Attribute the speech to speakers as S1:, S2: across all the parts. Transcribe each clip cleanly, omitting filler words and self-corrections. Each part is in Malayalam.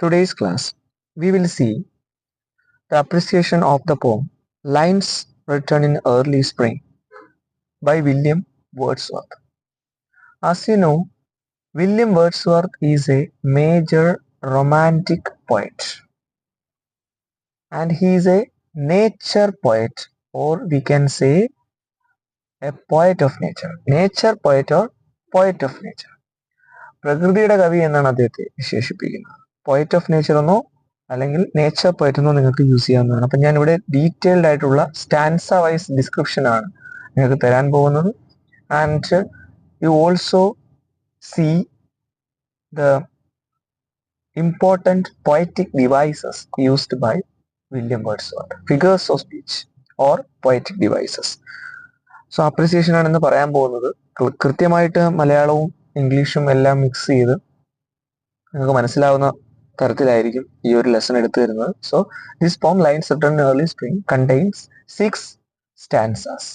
S1: today's class, we will see the appreciation of the poem Lines Written in Early Spring by William Wordsworth. As you know, William Wordsworth is a major romantic poet and he is a nature poet, or we can say a poet of nature. Nature poet or poet of nature. പ്രകൃതിയുടെ കവി എന്നാണ് അദ്ദേഹത്തെ വിശേഷിപ്പിക്കുന്നത്. പോയറ്റ് ഓഫ് നേച്ചർ എന്നോ അല്ലെങ്കിൽ നേച്ചർ പോയറ്റ് എന്നോ നിങ്ങൾക്ക് യൂസ് ചെയ്യാവുന്നതാണ്. അപ്പം ഞാനിവിടെ ഡീറ്റെയിൽഡ് ആയിട്ടുള്ള സ്റ്റാൻസ വൈസ് ഡിസ്ക്രിപ്ഷൻ ആണ് നിങ്ങൾക്ക് തരാൻ പോകുന്നത്. And you also see the important poetic devices used by William Wordsworth, figures of speech or poetic devices. So appreciation ആണെന്ന് പറയാൻ പോകുന്നത്. കൃത്യമായിട്ട് മലയാളവും ഇംഗ്ലീഷും എല്ലാം മിക്സ് ചെയ്ത് നിങ്ങൾക്ക് മനസ്സിലാവുന്ന തരത്തിലായിരിക്കും ഈ ഒരു ലെസൺ എടുത്തു തരുന്നത്. So this poem lines written in early spring contains 6 stanzas.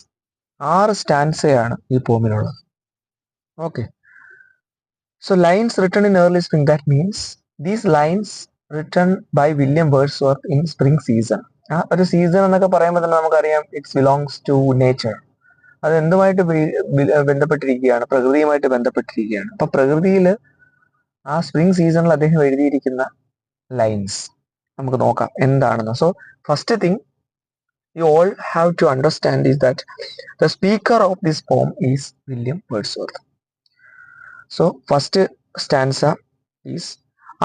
S1: 6 സ്റ്റാൻസയാണ് ഈ പോമിലുള്ളത്. Okay, so lines written in early spring, that means these lines written by William Wordsworth in spring season. ആ ഒരു സീസൺ എന്നൊക്കെ പറയുമ്പോൾ തന്നെ നമുക്കറിയാം ഇറ്റ്സ് ബിലോങ്സ് ടു നേച്ചർ. അത് എന്തുമായിട്ട് ബന്ധപ്പെട്ടിരിക്കുകയാണ്? പ്രകൃതിയുമായിട്ട് ബന്ധപ്പെട്ടിരിക്കുകയാണ്. അപ്പൊ പ്രകൃതിയിൽ ആ സ്പ്രിംഗ് സീസണിൽ അദ്ദേഹം എഴുതിയിരിക്കുന്ന ലൈൻസ് നമുക്ക് നോക്കാം എന്താണെന്ന്. So first thing you all have to understand is that the speaker of this poem is William Wordsworth. So first stanza is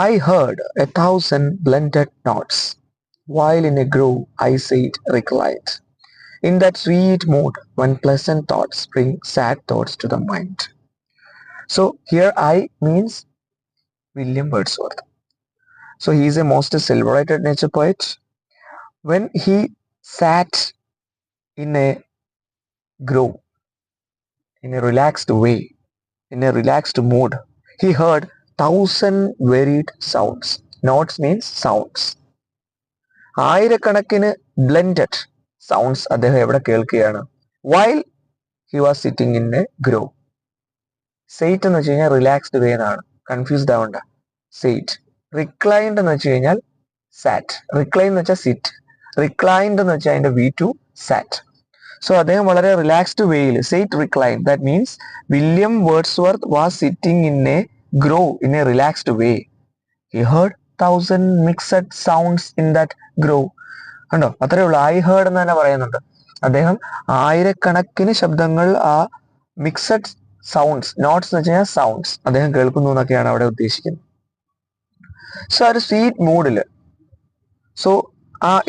S1: I heard 1,000 blended notes, while in a grove I sat reclined. In that sweet mood, when pleasant thoughts bring sad thoughts to the mind. So here I means William Wordsworth. So he is a most celebrated nature poet. When he sat in a grove, in a relaxed way, in a relaxed mood, he heard 1,000 varied sounds. Notes means sounds. ആയിരക്കണക്കിന് ബ്ലെൻഡഡ് സൗണ്ട്സ് അദ്ദേഹം എവിടെ കേൾക്കുകയാണ്? While he was sitting in A grow. Said എന്ന് വെച്ച് കഴിഞ്ഞാൽ റിലാക്സ്ഡ് വേ എന്നാണ്, കൺഫ്യൂസ്ഡ് ആവണ്ട. സെയ്റ്റ്. റിക്ലൈൻഡ് എന്ന് വെച്ച് കഴിഞ്ഞാൽ സാറ്റ്. റിക്ലൈൻ എന്ന് വെച്ചാൽ സിറ്റ്, റിക്ലൈൻഡ് എന്ന് വെച്ചാൽ അതിന്റെ V2 സാറ്റ്. സോ അദ്ദേഹം വളരെ റിലാക്സ്ഡ് വേയിൽ said recline. That means William Wordsworth was sitting in A grow in a relaxed way. He heard 1,000 mixed sounds in that grove. കണ്ടോ, അത്രേ ഉള്ളൂ. ഐ ഹേർഡ് എന്ന് തന്നെ പറയുന്നുണ്ട്. അദ്ദേഹം ആയിരക്കണക്കിന് ശബ്ദങ്ങൾ, ആ മിക്സഡ് സൗണ്ട്സ്, നോട്ട്സ് എന്ന് വെച്ച് കഴിഞ്ഞാൽ സൗണ്ട്സ്, അദ്ദേഹം കേൾക്കുന്നു എന്നൊക്കെയാണ് അവിടെ ഉദ്ദേശിക്കുന്നത്. സോ ആ ഒരു സ്വീറ്റ് മൂഡിൽ, so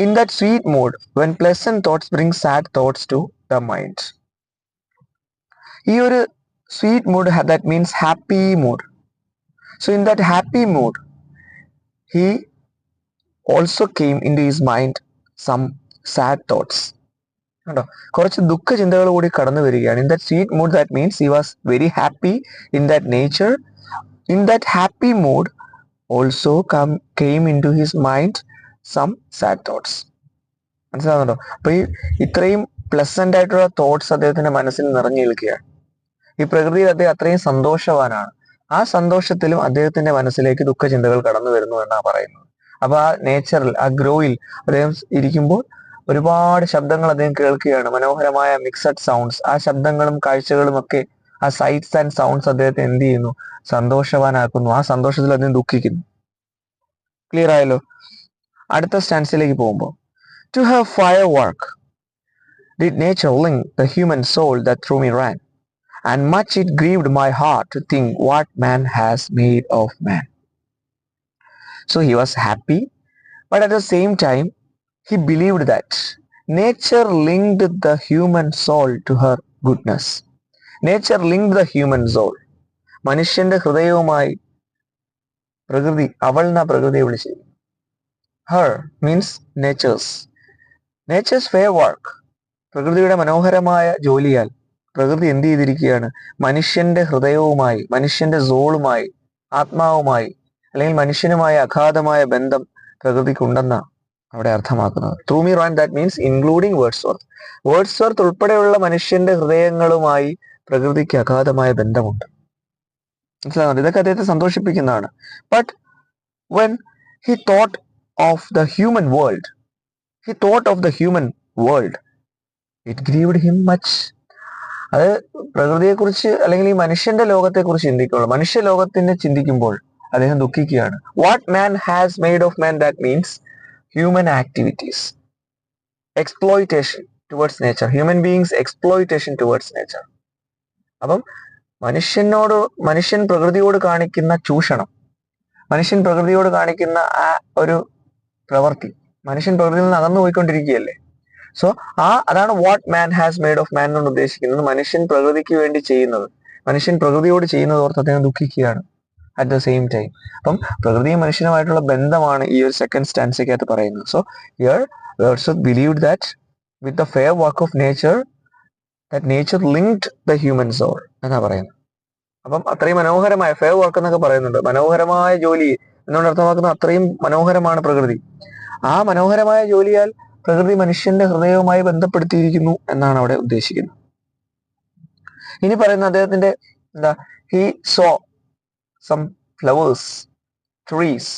S1: in that sweet mood when pleasant thoughts bring sad thoughts to the mind. ഈ ഒരു sweet mood, that means happy mood. So in that happy mood, he also came into his mind some sad thoughts. കണ്ടോ, കുറച്ച് ദുഃഖ ചിന്തകൾ കൂടി കടന്നു വരികയാണ്. In that sweet mood, that means he was very happy in that nature. In that happy mood also came into his mind some sad thoughts. മനസ്സിലാകുന്നുണ്ടോ? അപ്പൊ ഇത്രയും പ്ലസന്റ് ആയിട്ടുള്ള തോട്ട്സ് അദ്ദേഹത്തിന്റെ മനസ്സിൽ നിറഞ്ഞു നിൽക്കുകയാണ്. ഈ പ്രകൃതിയിൽ അദ്ദേഹം അത്രയും സന്തോഷവാനാണ്. ആ സന്തോഷത്തിലും അദ്ദേഹത്തിന്റെ മനസ്സിലേക്ക് ദുഃഖചിന്തകൾ കടന്നു വരുന്നു എന്നാണ് പറയുന്നത്. അപ്പൊ ആ നേച്ചറിൽ, ആ ഗ്രോയിൽ അദ്ദേഹം ഇരിക്കുമ്പോൾ ഒരുപാട് ശബ്ദങ്ങൾ അദ്ദേഹം കേൾക്കുകയാണ്, മനോഹരമായ മിക്സഡ് സൗണ്ട്സ്. ആ ശബ്ദങ്ങളും കാഴ്ചകളും ഒക്കെ, ആ സൈറ്റ്സ് ആൻഡ് സൗണ്ട്സ് അദ്ദേഹത്തെ എന്ത് ചെയ്യുന്നു? സന്തോഷവാനാക്കുന്നു. ആ സന്തോഷത്തിൽ അദ്ദേഹം ദുഃഖിക്കുന്നു. ക്ലിയർ ആയല്ലോ? അടുത്ത സ്റ്റാൻസിലേക്ക് പോകുമ്പോൾ, to have fair work did nature link the human soul that through me ran, and much it grieved my heart to think what man has made of man. So he was happy, but at the same time he believed that nature linked the human soul to her goodness. Nature linked the human soul. മനുഷ്യന്റെ ഹൃദയവുമായി പ്രകൃതി, അവൾ എന്ന പ്രകൃതിയെ വിളിച്ചിരിക്കുന്നു. Her means nature's fair work. പ്രകൃതിയുടെ മനോഹരമായ ജോലിയാൽ പ്രകൃതി എന്ത് ചെയ്തിരിക്കുകയാണ്? മനുഷ്യന്റെ ഹൃദയവുമായി, മനുഷ്യന്റെ സോളുമായി, ആത്മാവുമായി, അല്ലെങ്കിൽ മനുഷ്യനുമായ അഗാധമായ ബന്ധം പ്രകൃതിക്കുണ്ടെന്നാണ് അവിടെ അർത്ഥമാക്കുന്നത്. Through me ran, that means including Wordsworth. Wordsworth ഉൾപ്പെടെയുള്ള മനുഷ്യന്റെ ഹൃദയങ്ങളുമായി പ്രകൃതിക്ക് അഗാധമായ ബന്ധമുണ്ട്. മനസ്സിലാകുന്നുണ്ട്? ഇതൊക്കെ അദ്ദേഹത്തെ സന്തോഷിപ്പിക്കുന്നതാണ്. But when He thought of the human world. He thought of the human world. It grieved him much. അത് പ്രകൃതിയെക്കുറിച്ച് അല്ലെങ്കിൽ ഈ മനുഷ്യന്റെ ലോകത്തെക്കുറിച്ച് ചിന്തിക്കുമ്പോൾ, മനുഷ്യ ലോകത്തിനെ ചിന്തിക്കുമ്പോൾ അദ്ദേഹം ദുഃഖിക്കുകയാണ്. What man has made of man, that means human activities, exploitation towards nature, human beings exploitation towards nature. അപ്പം മനുഷ്യൻ പ്രകൃതിയോട് കാണിക്കുന്ന ചൂഷണം, മനുഷ്യൻ പ്രകൃതിയോട് കാണിക്കുന്ന ആ ഒരു പ്രവൃത്തി, മനുഷ്യൻ പ്രകൃതിയിൽ നിന്ന് അകന്നു പോയിക്കൊണ്ടിരിക്കുകയല്ലേ. സോ അതാണ് what man has made of മാൻ എന്ന് ഉദ്ദേശിക്കുന്നത്. മനുഷ്യൻ പ്രകൃതിക്ക് വേണ്ടി ചെയ്യുന്നത്, മനുഷ്യൻ പ്രകൃതിയോട് ചെയ്യുന്നത് ഓർത്ത് അദ്ദേഹം ദുഃഖിക്കുകയാണ് അറ്റ് ദ സെയിം ടൈം. അപ്പം പ്രകൃതിയും മനുഷ്യനുമായിട്ടുള്ള ബന്ധമാണ് ഈ ഒരു സെക്കൻഡ് സ്റ്റാൻസയ്ക്കകത്ത് പറയുന്നത്. So here also believed that with the fair work of nature, that nature linked the human soul എന്നാ പറയുന്നത്. അപ്പം അത്രയും മനോഹരമായ ഫെയർ വർക്ക് എന്നൊക്കെ പറയുന്നുണ്ട്, മനോഹരമായ ജോലി എന്നുകൊണ്ട് അർത്ഥമാക്കുന്നത് അത്രയും മനോഹരമാണ് പ്രകൃതി. ആ മനോഹരമായ ജോലിയാൽ പ്രകൃതി മനുഷ്യന്റെ ഹൃദയവുമായി ബന്ധപ്പെടുത്തിയിരിക്കുന്നു എന്നാണ് അവിടെ ഉദ്ദേശിക്കുന്നത്. ഇനി പറയുന്ന അദ്ദേഹത്തിന്റെ he saw some flowers, trees,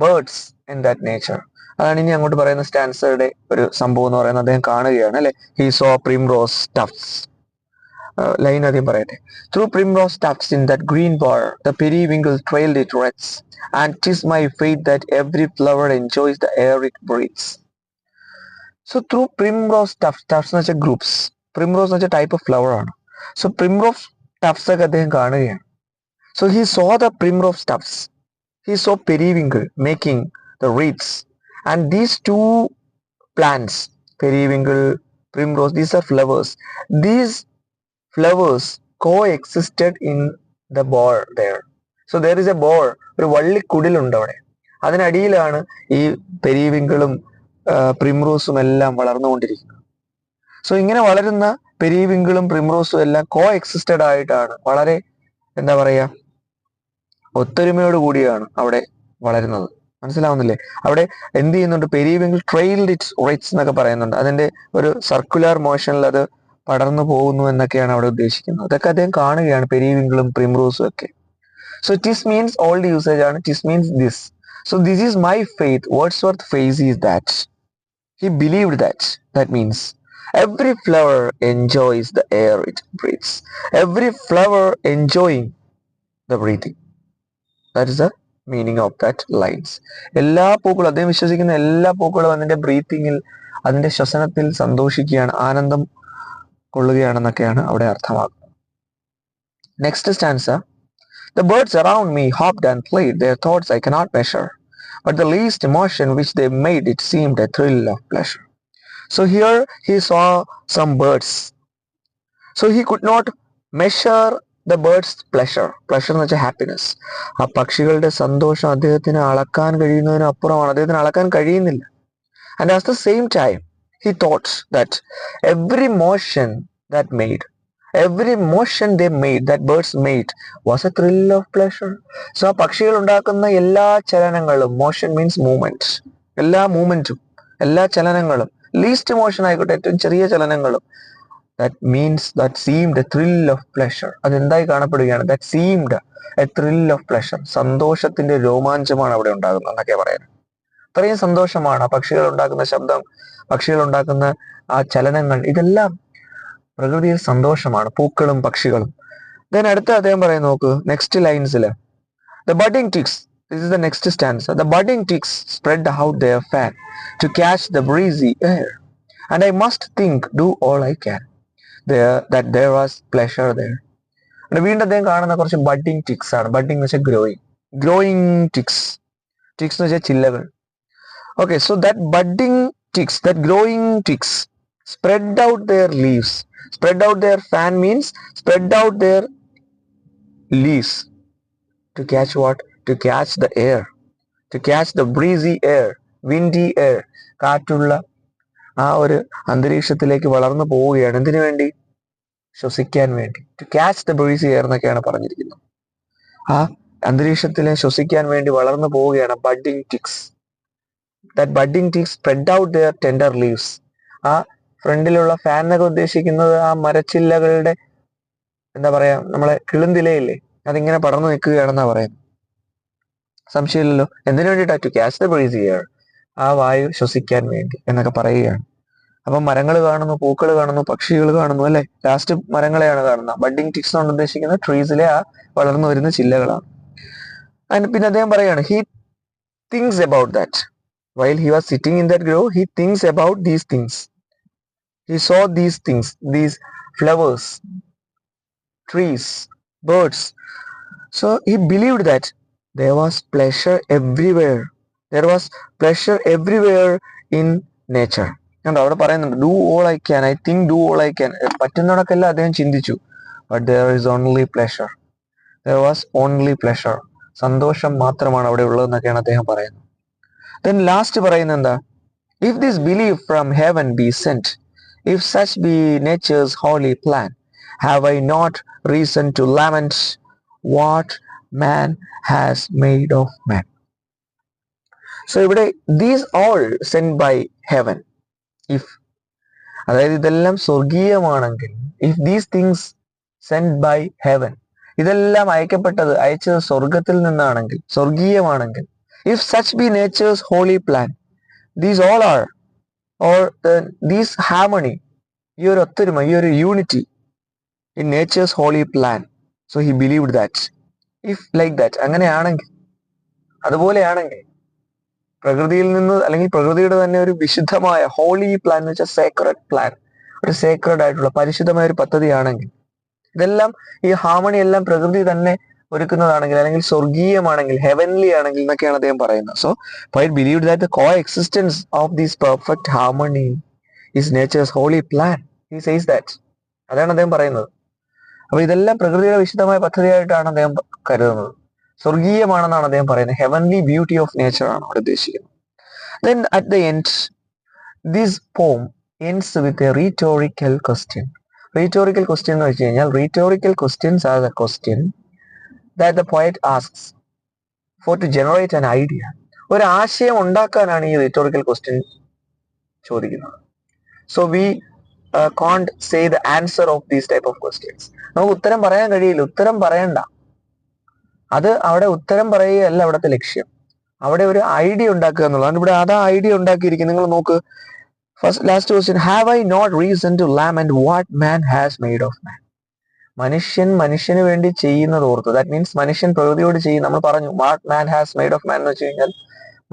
S1: birds in that nature. അതാണ് ഇനി അങ്ങോട്ട് പറയുന്ന സ്റ്റാൻസയുടെ ഒരു സംഭവം എന്ന് പറയുന്നത്. അദ്ദേഹം കാണുകയാണ് അല്ലെ, he so primrose tufts. Line ആദ്യം പറയട്ടെ. Through primrose tufts in that green bar, the periwinkle trailed its threads, and 'tis my fate that every flower enjoys the air it breathes. So through primrose tufts എന്ന് വെച്ചാൽ ഗ്രൂപ്പ്സ്, primrose എന്ന് വെച്ചാൽ ടൈപ്പ് ഓഫ് ഫ്ലവർ ആണ്. സോ primrose tufts ഒക്കെ അദ്ദേഹം കാണുകയാണ്. So he saw the primrose tufts, he saw periwinkle making the wreaths, and these two plants, periwinkle, primrose, these are flowers. These flowers coexisted in the bore there. So there is a bore, ഒരു വള്ളിക്കുടിലുണ്ട് അവിടെ. അതിനടിയിലാണ് ഈ പെരിവിങ്കിളും പ്രിംറോസും എല്ലാം വളർന്നുകൊണ്ടിരിക്കുന്നത്. സോ ഇങ്ങനെ വളരുന്ന പെരിവിങ്കിളും പ്രിംറോസും എല്ലാം കോഎക്സിസ്റ്റഡ് ആയിട്ടാണ്, വളരെ എന്താ പറയാ, ഒത്തൊരുമയോട് കൂടിയാണ് അവിടെ വളരുന്നത്. മനസ്സിലാവുന്നില്ലേ? അവിടെ എന്ത് ചെയ്യുന്നുണ്ട്? പെരിവിങ്കിൾ ട്രെയിൽഡ് ഇറ്റ്സ് റൈറ്റ്സ് എന്നൊക്കെ പറയുന്നുണ്ട്. അതിന്റെ ഒരു സർക്കുലർ മോഷനിൽ അത് പടർന്നു പോകുന്നു എന്നൊക്കെയാണ് അവിടെ ഉദ്ദേശിക്കുന്നത്. അതൊക്കെ അദ്ദേഹം കാണുകയാണ്, പെരിവിങ്കിളും പ്രിംറോസും ഒക്കെ. സോ ടിസ് മീൻസ് ഓൾഡ് യൂസേജ് ആണ്. ടിസ് means this. So this is my faith. Wordsworth face is that. He believed that. That means every flower enjoys the air it breathes. Every flower enjoying the breathing. That is the meaning of that lines. എല്ലാ പൂക്കളും, അദ്ദേഹം വിശ്വസിക്കുന്ന എല്ലാ പൂക്കളും അതിന്റെ ബ്രീത്തിങ്ങിൽ, അതിന്റെ ശ്വസനത്തിൽ സന്തോഷിക്കുകയാണ്, ആനന്ദം കൊള്ളുകയാണെന്നൊക്കെയാണ് അവിടെ അർത്ഥമാക്കുന്നത്. Next stanza. The birds around me hopped and played, their thoughts I cannot measure, but the least motion which they made, it seemed a thrill of pleasure. So here he saw some birds. So he could not measure the birds' pleasure. Pleasure എന്ന് വെച്ചാൽ happiness. ആ പക്ഷികളുടെ സന്തോഷം അദ്ദേഹത്തിന് അളക്കാൻ കഴിയുന്നതിന് അപ്പുറമാണ്, അദ്ദേഹത്തിന് അളക്കാൻ കഴിയുന്നില്ല. And at the same time he thought that every motion they made, that birds made, was a thrill of pleasure. So ആ പക്ഷികൾ ഉണ്ടാക്കുന്ന എല്ലാ ചലനങ്ങളും, motion means movement, എല്ലാ മൂവ്മെന്റും, എല്ലാ ചലനങ്ങളും, ലീസ്റ്റ് മോഷൻ ആയിക്കോട്ടെ, ഏറ്റവും ചെറിയ ചലനങ്ങളും, that seemed a thrill of pleasure. അതെന്തായി കാണപ്പെടുകയാണ്? that seemed a thrill of pleasure. സന്തോഷത്തിന്റെ രോമാഞ്ചമാണ് അവിടെ ഉണ്ടാകുന്നത് എന്നൊക്കെ പറയുന്നത്. അത്രയും സന്തോഷമാണ് ആ പക്ഷികൾ ഉണ്ടാക്കുന്ന ശബ്ദം, പക്ഷികൾ ഉണ്ടാക്കുന്ന ആ ചലനങ്ങൾ, ഇതെല്ലാം പ്രകൃതിയിൽ സന്തോഷമാണ്, പൂക്കളും പക്ഷികളും. ദെൻ അടുത്ത അദ്ദേഹം പറയും, നോക്ക് next ലൈൻസിൽ. The budding ticks, this is the next stanza. The budding ticks spread out their fan to catch the breezy air, and I must do all I can that there was pleasure there. വീണ്ടും അദ്ദേഹം കാണുന്ന കുറച്ച് ബഡിങ് ടിക്സ് ആണ്. ബഡിങ് എന്ന് വെച്ചാൽ ഗ്രോയിങ് ടിക്സ്, ടിക്സ് എന്ന് വെച്ചാൽ ചില്ലകൾ. Okay, so that budding ticks, that growing ticks spread out their leaves. Spread out their fan means spread out their leaves to catch what? To catch the air, to catch the breezy air, windy air. കാറ്റുള്ള ആ ഒരു അന്തരീക്ഷത്തിലേക്ക് വളർന്നു പോവുകയാണ്. എന്തിനു വേണ്ടി? ശ്വസിക്കാൻ വേണ്ടി. To catch the breezy air എന്നൊക്കെയാണ് പറഞ്ഞിരിക്കുന്നത്. ആ അന്തരീക്ഷത്തിലെ ശ്വസിക്കാൻ വേണ്ടി വളർന്നു പോവുകയാണ് budding ticks. That budding ticks spread out their tender leaves. ആ ഫ്രണ്ടിലുള്ള ഫാൻ എന്നൊക്കെ ഉദ്ദേശിക്കുന്നത് ആ മരച്ചില്ലകളുടെ എന്താ പറയാ, നമ്മളെ കിളുന്തിലയില്ലേ, അതിങ്ങനെ പടർന്നു നിൽക്കുകയാണെന്നാ പറയുന്നത്. സംശയമില്ലല്ലോ. എന്തിനു വേണ്ടിയിട്ടാ? To catch the breeze here, ആ വായു ശ്വസിക്കാൻ വേണ്ടി എന്നൊക്കെ പറയുകയാണ്. അപ്പം മരങ്ങൾ കാണുന്നു, പൂക്കൾ കാണുന്നു, പക്ഷികൾ കാണുന്നു, അല്ലെ? ലാസ്റ്റ് മരങ്ങളെയാണ് കാണുന്നത്. ബഡ്ഡിങ് ടിക്സ് കൊണ്ട് ഉദ്ദേശിക്കുന്നത് ട്രീസിലെ ആ വളർന്നു വരുന്ന ചില്ലകളാണ്. പിന്നെ അദ്ദേഹം പറയാണ്, he things about that while he was sitting in that grow, he things about these things, he so these things, these flowers, trees, birds. So he believed that there was pleasure everywhere. There was pleasure everywhere in nature. കണ്ടോ അവിടെ പറയുന്നുണ്ട്, do all I can, I think do all I can, പറ്റുന്നതൊക്കെല്ലാം അദ്ദേഹം ചിന്തിച്ചു. But there is only pleasure, there was only pleasure, സന്തോഷം മാത്രമാണ് അവിടെ ഉള്ളതെന്നൊക്കെയാണ് അദ്ദേഹം പറയുന്നത്. ദെൻ ലാസ്റ്റ് പറയുന്നത് എന്താ? If this belief from heaven be sent, if such be nature's holy plan, have I not reason to lament what man has made of man? So ഇവിടെ these all sent by heaven, if, അതായത് ഇതെല്ലാം സ്വർഗീയമാണെങ്കിൽ, if these things sent by heaven, ഇതെല്ലാം അയച്ചത് സ്വർഗത്തിൽ നിന്നാണെങ്കിൽ, സ്വർഗീയമാണെങ്കിൽ, if such be nature's holy plan, these all are, or these harmony, ഈ ഒരു ഒത്തൊരുമ, ഈ ഒരു unity in nature's holy plan, so he believed that. If like that, അങ്ങനെയാണെങ്കിൽ, അതുപോലെയാണെങ്കിൽ, പ്രകൃതിയിൽ നിന്ന് അല്ലെങ്കിൽ പ്രകൃതിയുടെ തന്നെ ഒരു വിശുദ്ധമായ ഹോളി പ്ലാൻ എന്ന് വെച്ചാൽ സേക്രഡ് പ്ലാൻ, ഒരു സേക്രഡ് ആയിട്ടുള്ള പരിശുദ്ധമായ ഒരു പദ്ധതിയാണെങ്കിൽ, ഇതെല്ലാം ഈ ഹാർമണി എല്ലാം പ്രകൃതി തന്നെ ഒരുക്കുന്നതാണെങ്കിൽ, അല്ലെങ്കിൽ സ്വർഗീയമാണെങ്കിൽ, ഹെവൻലി ആണെങ്കിൽ എന്നൊക്കെയാണ് അദ്ദേഹം പറയുന്നത്. So poet believed that the coexistence of this perfect harmony is nature's holy plan. He says that. അതാണ് അദ്ദേഹം പറയുന്നത്. അപ്പൊ ഇതെല്ലാം പ്രകൃതിയുടെ വിശുദ്ധമായ പദ്ധതിയായിട്ടാണ് അദ്ദേഹം കരുതുന്നത്. സ്വർഗീയമാണെന്നാണ് അദ്ദേഹം പറയുന്നത്. ഹെവൻലി ബ്യൂട്ടി ഓഫ് നേച്ചർ ആണ് അവിടെ ഉദ്ദേശിക്കുന്നത്. Then at the end this poem ends with a rhetorical question. Rhetorical question എന്ന് വെച്ച് കഴിഞ്ഞാൽ, rhetorical questions are the question that the poet asks for to generate an idea. ഒരു ആശയം ഉണ്ടാക്കാനാണ് ഈ റീറ്റോറിക്കൽ ക്വസ്റ്റ്യൻ ചോദിക്കുന്നത്. So we can't say the answer of these type of questions. നമുക്ക് ഉത്തരം പറയാൻ കഴിയില്ല, ഉത്തരം പറയണ്ട. അത് അവിടെ ഉത്തരം പറയുകയല്ല അവിടുത്തെ ലക്ഷ്യം. അവിടെ ഒരു ഐഡിയ ഉണ്ടാക്കുക എന്നുള്ളതാണ്. ഇവിടെ അതാ ഐഡിയ ഉണ്ടാക്കിയിരിക്കും. നിങ്ങൾ നോക്ക്, first last question, have I not reason to lament what man has made of man. മനുഷ്യന് വേണ്ടി ചെയ്യുന്നത് ഓർത്ത്, ദാറ്റ് മീൻസ് മനുഷ്യൻ പ്രകൃതിയോട് ചെയ്യും. നമ്മൾ പറഞ്ഞു what man has made of മാൻ എന്ന് വെച്ച് കഴിഞ്ഞാൽ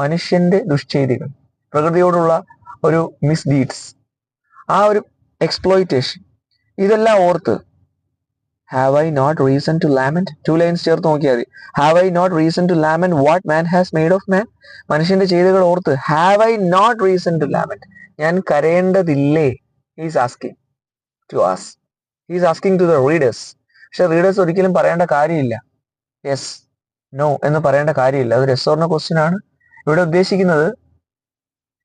S1: മനുഷ്യന്റെ ദുഷ്ചെയ്തികൾ, പ്രകൃതിയോടുള്ള ഒരു മിസ്ഡീഡ്സ്, ആ ഒരു എക്സ്പ്ലോയിറ്റേഷൻ, ഇതെല്ലാം ഓർത്ത്, have I not reason to lament, 2 lines ചേർത്ത് നോക്കിയാൽ മതി. Have I not reason to lament what man has made of man. മനുഷ്യന്റെ ചെയ്തികൾ ഓർത്ത്, have I not reason to lament, ഞാൻ കരയേണ്ടതില്ലേ? He's asking to us, he's asking to the readers. പക്ഷെ റീഡേഴ്സ് ഒരിക്കലും പറയേണ്ട കാര്യമില്ല, യെസ് നോ എന്ന് പറയേണ്ട കാര്യമില്ല. അത് യെസ് ഓർ നോ ക്വസ്റ്റ്യൻ ആണ്. ഇവിടെ ഉദ്ദേശിക്കുന്നത്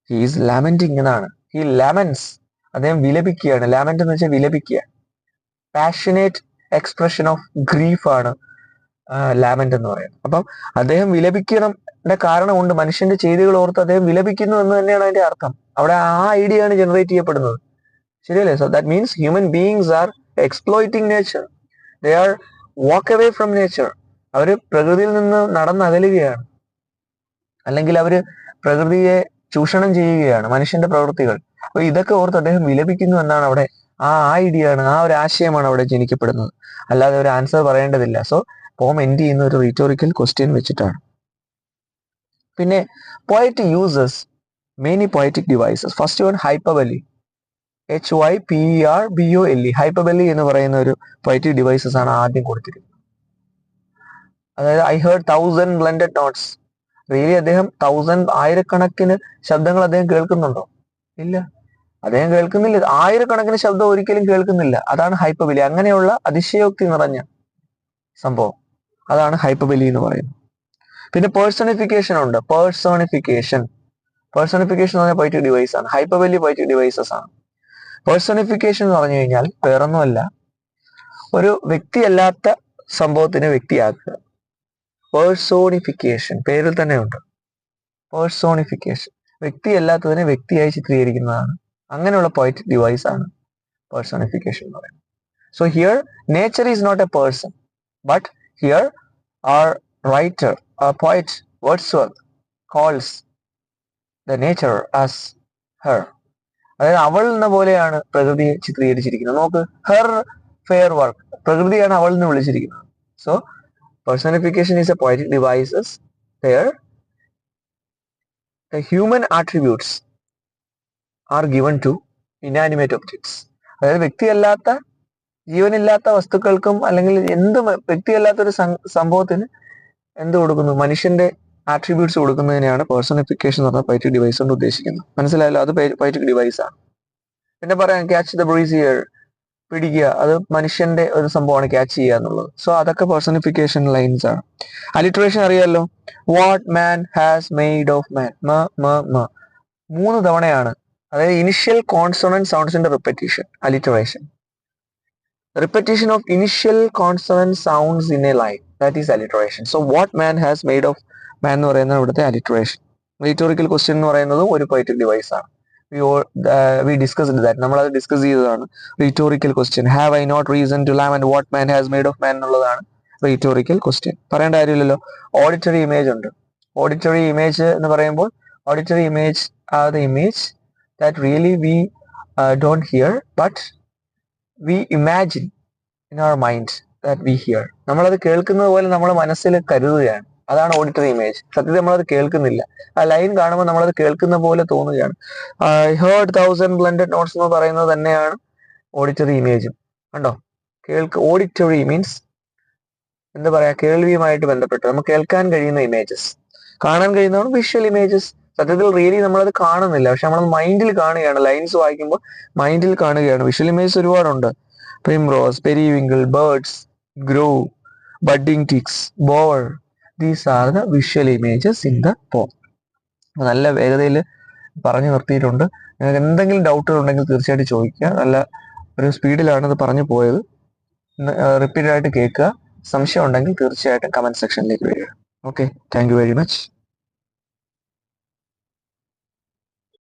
S1: ഹീസ് ലാമെന്റിങ് എന്നാണ്. ഹി ലാമെന്റ്സ്, അദ്ദേഹം വിലപിക്കുകയാണ്. ലാമെന്റ് എന്ന് വെച്ചാൽ വിലപിക്കുക. പാഷനേറ്റ് എക്സ്പ്രഷൻ ഓഫ് ഗ്രീഫ് ആണ് ലാമെന്റ് എന്ന് പറയുന്നത്. അപ്പം അദ്ദേഹം വിലപിക്കണ കാരണമുണ്ട്, മനുഷ്യന്റെ ചെയ്തികൾ ഓർത്ത് അദ്ദേഹം വിലപിക്കുന്നു എന്ന് തന്നെയാണ് അതിന്റെ അർത്ഥം. അവിടെ ആ ഐഡിയ ആണ് ജനറേറ്റ് ചെയ്യപ്പെടുന്നത്. ശരിയല്ലേ? So that means human beings R exploiting nature, they are walk away from nature. അവര് പ്രകൃതിയിൽ നിന്ന് നടന്നകലുകയാണ്, അല്ലെങ്കിൽ അവര് പ്രകൃതിയെ ചൂഷണം ചെയ്യുകയാണ്, മനുഷ്യന്റെ പ്രവൃത്തികൾ. അപ്പൊ ഇതൊക്കെ ഓർത്ത് അദ്ദേഹം വിലപിക്കുന്നു എന്നാണ് അവിടെ, ആ ഐഡിയ ആണ്, ആ ഒരു ആശയമാണ് അവിടെ ജനിക്കപ്പെടുന്നത്. അല്ലാതെ ഒരു ആൻസർ പറയേണ്ടതില്ല. സോ പോം എൻഡ് ചെയ്യുന്ന ഒരു റീറ്റോറിക്കൽ ക്വസ്റ്റ്യൻ വെച്ചിട്ടാണ്. പിന്നെ poet uses many poetic devices. First one hyperbole, HYPERBOLE, hyperbole എന്ന് പറയുന്ന ഒരു പോയറ്റിക് ഡിവൈസസ് ആണ് ആദ്യം കൊടുത്തിരിക്കുന്നത്. അതായത് I heard 1000 blended notes. Really അദ്ദേഹം 1000 ആയിരക്കണക്കിന് ശബ്ദങ്ങൾ അദ്ദേഹം കേൾക്കുന്നുണ്ടോ? ഇല്ല, അദ്ദേഹം കേൾക്കുന്നില്ല. ആയിരക്കണക്കിന് ശബ്ദം ഒരിക്കലും കേൾക്കുന്നില്ല. അതാണ് ഹൈപ്പർബലി. അങ്ങനെയുള്ള അതിശയോക്തി നിറഞ്ഞ സംഭവം, അതാണ് ഹൈപ്പർബലി എന്ന് പറയുന്നത്. പിന്നെ പേഴ്സണിഫിക്കേഷൻ ഉണ്ട്. പേഴ്സണിഫിക്കേഷൻ എന്ന് പറഞ്ഞാൽ പോയറ്റിക് ഡിവൈസ് ആണ്. ഹൈപ്പർബലി പോയറ്റിക് ഡിവൈസസ് ആണ്. പേഴ്സണിഫിക്കേഷൻ എന്ന് പറഞ്ഞു കഴിഞ്ഞാൽ വേറൊന്നുമല്ല, ഒരു വ്യക്തിയല്ലാത്ത സംഭവത്തിനെ വ്യക്തിയാക്കുക. പേഴ്സോണിഫിക്കേഷൻ പേരിൽ തന്നെ ഉണ്ട്. പേഴ്സോണിഫിക്കേഷൻ വ്യക്തിയല്ലാത്തതിനെ വ്യക്തിയായി ചിത്രീകരിക്കുന്നതാണ്. അങ്ങനെയുള്ള പോയറ്റിക് ഡിവൈസ് ആണ് പേഴ്സോണിഫിക്കേഷൻ എന്ന് പറയുന്നത്. So here nature is not a person, but here our poet Wordsworth calls the nature as her. അതായത് അവൾ എന്ന പോലെയാണ് പ്രകൃതിയെ ചിത്രീകരിച്ചിരിക്കുന്നത്. നോക്ക്, ഹെർ ഫെയർ വർക്ക്, പ്രകൃതിയാണ് അവൾ എന്ന് വിളിച്ചിരിക്കുന്നത്. So personification is a poetic devices there. The human attributes are given to inanimate objects. അതായത് വ്യക്തിയല്ലാത്ത, ജീവനില്ലാത്ത വസ്തുക്കൾക്കും അല്ലെങ്കിൽ എന്ത് വ്യക്തിയല്ലാത്ത ഒരു സംഭവത്തിന് എന്ത് കൊടുക്കുന്നു, മനുഷ്യന്റെ ആട്രിബ്യൂട്ട്സ് കൊടുക്കുന്നതിനെയാണ് പേഴ്സണിഫിക്കേഷൻ എന്ന് പറഞ്ഞ പൈറ്റിക് ഡിവൈസ് കൊണ്ട് ഉദ്ദേശിക്കുന്നത്. മനസ്സിലായല്ലോ, അത് പൈറ്റിക് ഡിവൈസ് ആണ്. പിന്നെ പറയാം ക്യാച്ച് ദ ബ്രീസ് ഹിയർ, പിടിക്കുക, അത് മനുഷ്യന്റെ ഒരു സംഭവമാണ് ക്യാച്ച് ചെയ്യുക എന്നുള്ളത്. സോ അതൊക്കെ പേഴ്സണിഫിക്കേഷൻ ലൈൻസ് ആണ്. അലിട്രേഷൻ അറിയാലോ, what man has made of man, മ 3 തവണയാണ്. അതായത് ഇനിഷ്യൽ കോൺസണന്റ് സൗണ്ട്സിന്റെ repetition, alliteration. Repetition of initial consonant sounds in a line, that is alliteration. So what man has made of man എന്ന് പറയുന്നത് ഇവിടുത്തെ alliteration. Rhetorical question എന്ന് പറയുന്നതും ഒരു poetic device ആണ്. We discussed that. നമ്മൾ അത് ഡിസ്കസ് ചെയ്തതാണ്. Rhetorical question. Have I not reason to lament what man has made of man എന്നുള്ളതാണ് rhetorical question. പറയേണ്ട കാര്യമില്ലല്ലോ. Auditory image ഉണ്ട്. Auditory image എന്ന് പറയുമ്പോൾ auditory image are the image that really we don't hear but we imagine in our mind that we hear. നമ്മളത് കേൾക്കുന്നത് പോലെ നമ്മുടെ മനസ്സിൽ കരുതുകയാണ്. അതാണ് ഓഡിറ്ററി ഇമേജ്. സത്യത്തിൽ നമ്മളത് കേൾക്കുന്നില്ല. ആ ലൈൻ കാണുമ്പോൾ നമ്മളത് കേൾക്കുന്ന പോലെ തോന്നുകയാണ്. I heard 1000 blended notes എന്ന് പറയുന്നത് തന്നെയാണ് ഓഡിറ്ററി ഇമേജും. കണ്ടോ, ഓഡിറ്ററി മീൻസ് എന്താ പറയാ, കേൾവിയുമായിട്ട് ബന്ധപ്പെട്ട് നമുക്ക് കേൾക്കാൻ കഴിയുന്ന ഇമേജസ്. കാണാൻ കഴിയുന്നതാണ് വിഷ്വൽ ഇമേജസ്. സത്യത്തിൽ റിയലി നമ്മളത് കാണുന്നില്ല, പക്ഷെ നമ്മൾ മൈൻഡിൽ കാണുകയാണ്. ലൈൻസ് വായിക്കുമ്പോൾ മൈൻഡിൽ കാണുകയാണ്. വിഷ്വൽ ഇമേജസ് ഒരുപാടുണ്ട്. Primrose, periwinkle, birds, grow, budding ticks, bower. These are the visual images in the poem. നല്ല വേഗതയിൽ പറഞ്ഞു നിർത്തിയിട്ടുണ്ട്. നിങ്ങൾക്ക് എന്തെങ്കിലും ഡൗട്ടുകൾ ഉണ്ടെങ്കിൽ തീർച്ചയായിട്ടും ചോദിക്കുക. നല്ല ഒരു സ്പീഡിലാണ് ഇത് പറഞ്ഞു പോയത്. റിപ്പീറ്റഡ് ആയിട്ട് കേൾക്കുക. സംശയം ഉണ്ടെങ്കിൽ തീർച്ചയായിട്ടും കമന്റ് സെക്ഷനിലേക്ക് വരിക. Okay, thank you very much.